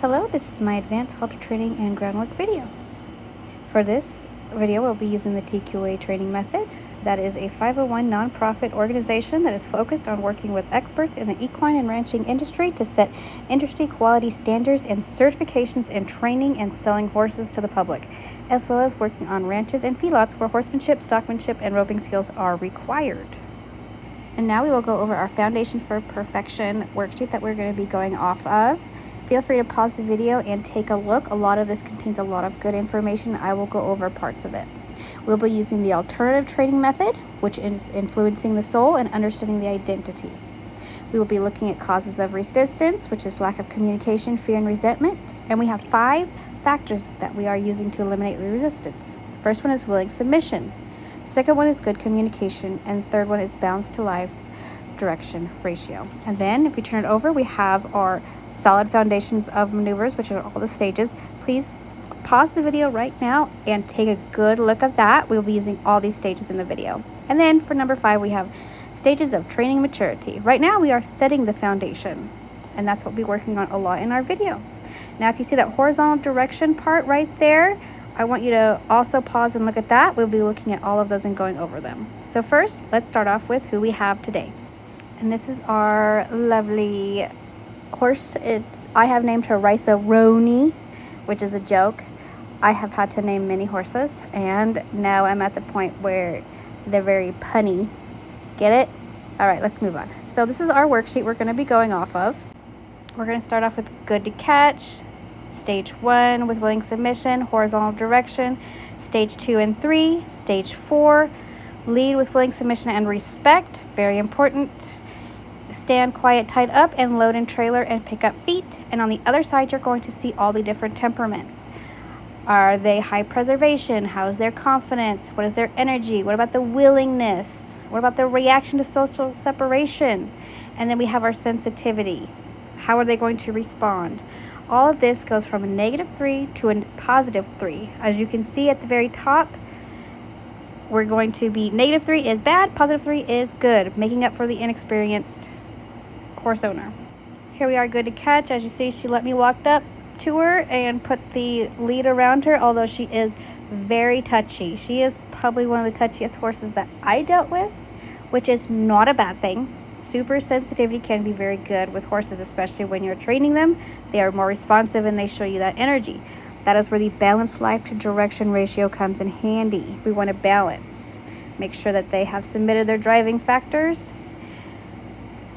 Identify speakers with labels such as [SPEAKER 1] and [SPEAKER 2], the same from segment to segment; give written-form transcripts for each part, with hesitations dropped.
[SPEAKER 1] Hello, this is my advanced halter training and groundwork video. For this video, we'll be using the TQA training method. That is a 501 nonprofit organization that is focused on working with experts in the equine and ranching industry to set industry quality standards and certifications in training and selling horses to the public, as well as working on ranches and feedlots where horsemanship, stockmanship, and roping skills are required. And now we will go over our Foundation for Perfection worksheet that we're going to be going off of. Feel free to pause the video and take a look. A lot of this contains a lot of good information. I will go over parts of it. We'll be using the alternative training method, which is influencing the soul and understanding the identity. We will be looking at causes of resistance, which is lack of communication, fear, and resentment. And we have 5 factors that we are using to eliminate resistance. The first one is willing submission. Second one is good communication. And third one is balance to life direction ratio. And then if we turn it over, we have our solid foundations of maneuvers, which are all the stages. Please pause the video right now and take a good look at that. We'll be using all these stages in the video. And then for number 5, we have stages of training maturity. Right now we are setting the foundation, and that's what we'll be working on a lot in our video. Now if you see that horizontal direction part right there, I want you to also pause and look at that. We'll be looking at all of those and going over them. So first, let's start off with who we have today. And this is our lovely horse. I have named her ROANie, which is a joke. I have had to name many horses, and now I'm at the point where they're very punny. Get it? All right, let's move on. So this is our worksheet we're going to be going off of. We're going to start off with good to catch, stage 1 with willing submission, horizontal direction, stage 2 and 3, stage 4, lead with willing submission and respect, very important. Stand quiet, tied up, and load and trailer and pick up feet. And on the other side, you're going to see all the different temperaments. Are they high preservation? How is their confidence? What is their energy? What about the willingness? What about the reaction to social separation? And then we have our sensitivity. How are they going to respond? All of this goes from a -3 to a +3. As you can see at the very top, we're going to be -3 is bad, +3 is good, making up for the inexperienced horse owner. Here we are, good to catch. As you see, she let me walk up to her and put the lead around her, although she is very touchy. She is probably one of the touchiest horses that I dealt with, which is not a bad thing. Super sensitivity can be very good with horses, especially when you're training them. They are more responsive and they show you that energy. That is where the balanced life to direction ratio comes in handy. We want to balance. Make sure that they have submitted their driving factors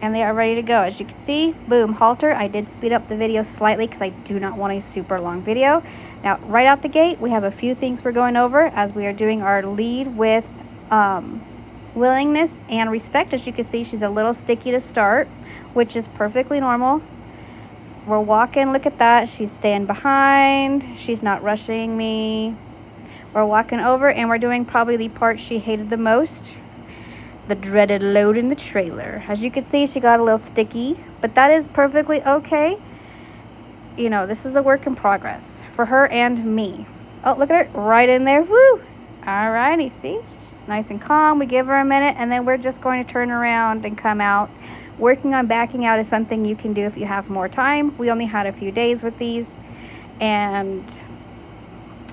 [SPEAKER 1] and they are ready to go. As you can see, boom, halter. I did speed up the video slightly because I do not want a super long video. Now, right out the gate, we have a few things we're going over as we are doing our lead with willingness and respect. As you can see, she's a little sticky to start, which is perfectly normal. We're walking, look at that. She's staying behind. She's not rushing me. We're walking over and we're doing probably the part she hated the most, the dreaded load in the trailer. As you can see, she got a little sticky, but that is perfectly okay. You know, this is a work in progress for her and me. Oh, look at her right in there. Woo! Alrighty, see? She's nice and calm. We give her a minute and then we're just going to turn around and come out. Working on backing out is something you can do if you have more time. We only had a few days with these, and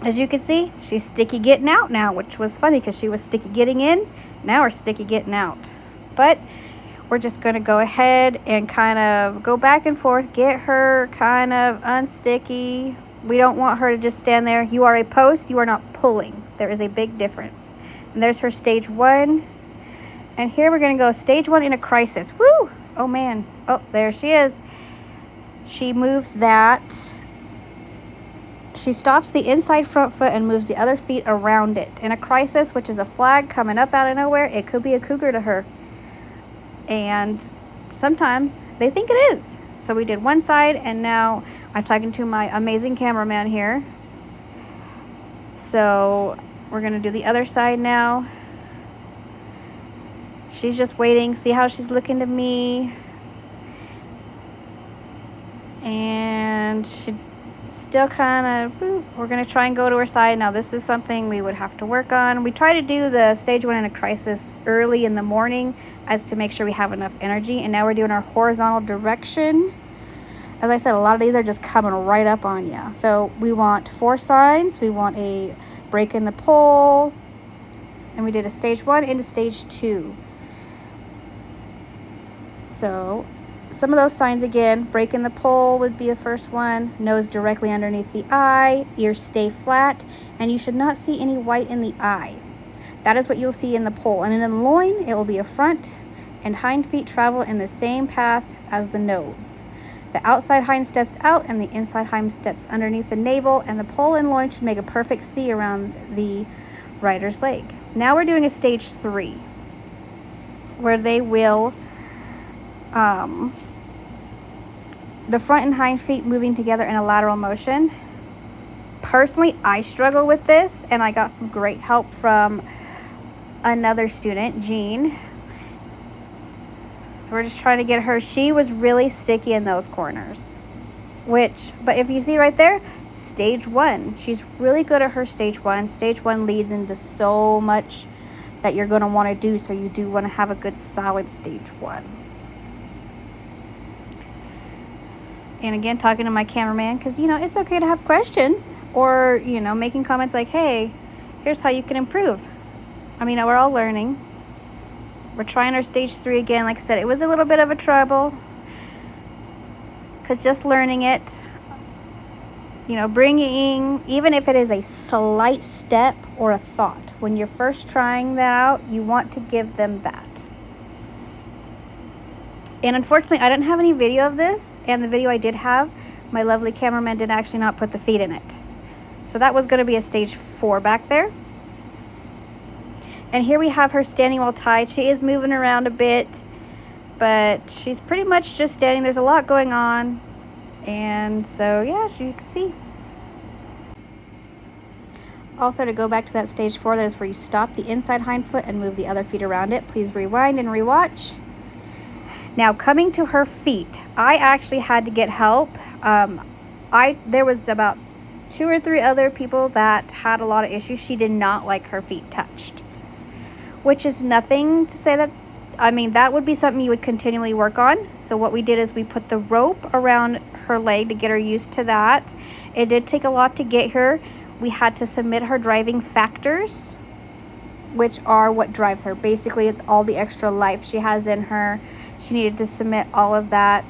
[SPEAKER 1] as you can see, she's sticky getting out now, which was funny because she was sticky getting in. Now we're sticky getting out. But we're just going to go ahead and kind of go back and forth, get her kind of unsticky. We don't want her to just stand there. You are a post, you are not pulling. There is a big difference. And there's her stage 1. And here we're going to go stage 1 in a crisis. Woo! Oh, man. Oh, there she is. She moves that. She stops the inside front foot and moves the other feet around it. In a crisis, which is a flag coming up out of nowhere, it could be a cougar to her. And sometimes they think it is. So we did one side, and now I'm talking to my amazing cameraman here. So we're going to do the other side now. She's just waiting. See how she's looking to me? And she still kind of, we're going to try and go to her side. Now, this is something we would have to work on. We try to do the stage 1 in a crisis early in the morning as to make sure we have enough energy. And now we're doing our horizontal direction. As I said, a lot of these are just coming right up on you. So we want 4 signs. We want a break in the pole. And we did a stage 1 into stage 2. So some of those signs again, break in the pole would be the first one. Nose directly underneath the eye. Ears stay flat. And you should not see any white in the eye. That is what you'll see in the pole. And in the loin, it will be a front and hind feet travel in the same path as the nose. The outside hind steps out and the inside hind steps underneath the navel, and the pole and loin should make a perfect C around the rider's leg. Now we're doing a stage 3, where they will, the front and hind feet moving together in a lateral motion. Personally, I struggle with this, and I got some great help from another student, Jean. So we're just trying to get her. She was really sticky in those corners, but if you see right there, stage 1, she's really good at her stage 1. Stage 1 leads into so much that you're going to want to do, so you do want to have a good solid stage 1. And again, talking to my cameraman, because it's okay to have questions, or making comments like, hey, here's how you can improve. I mean, we're all learning. We're trying our stage 3 again. Like I said, it was a little bit of a trouble, because just learning it, bringing, even if it is a slight step or a thought, when you're first trying that out, you want to give them that. And unfortunately, I didn't have any video of this, and the video I did have, my lovely cameraman did actually not put the feet in it. So that was going to be a stage 4 back there. And here we have her standing while tied. She is moving around a bit, but she's pretty much just standing. There's a lot going on. And so, yeah, as you can see. Also, to go back to that stage 4, that is where you stop the inside hind foot and move the other feet around it. Please rewind and rewatch. Now, coming to her feet, I actually had to get help. There was about 2 or 3 other people that had a lot of issues. She did not like her feet touched, which is nothing to say that, that would be something you would continually work on. So what we did is we put the rope around her leg to get her used to that. It did take a lot to get her. We had to submit her driving factors, which are what drives her. Basically, all the extra life she has in her. She needed to submit all of that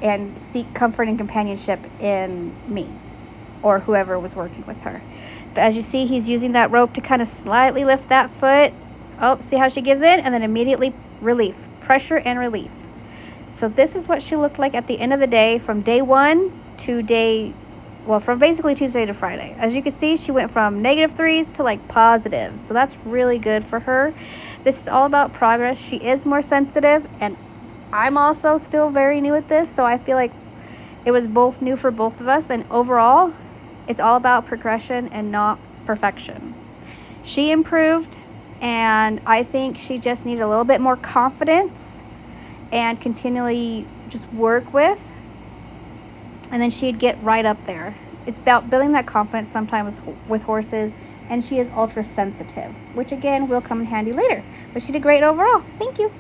[SPEAKER 1] and seek comfort and companionship in me or whoever was working with her. But as you see, he's using that rope to kind of slightly lift that foot. Oh, see how she gives in? And then immediately relief, pressure and relief. So this is what she looked like at the end of the day, from day 1 to from basically Tuesday to Friday. As you can see, she went from -3s to like positives. So that's really good for her. This is all about progress. She is more sensitive, and I'm also still very new at this. So I feel like it was both new for both of us. And overall, it's all about progression and not perfection. She improved. And I think she just needed a little bit more confidence and continually just work with. And then she'd get right up there. It's about building that confidence sometimes with horses. And she is ultra sensitive, which again will come in handy later. But she did great overall. Thank you.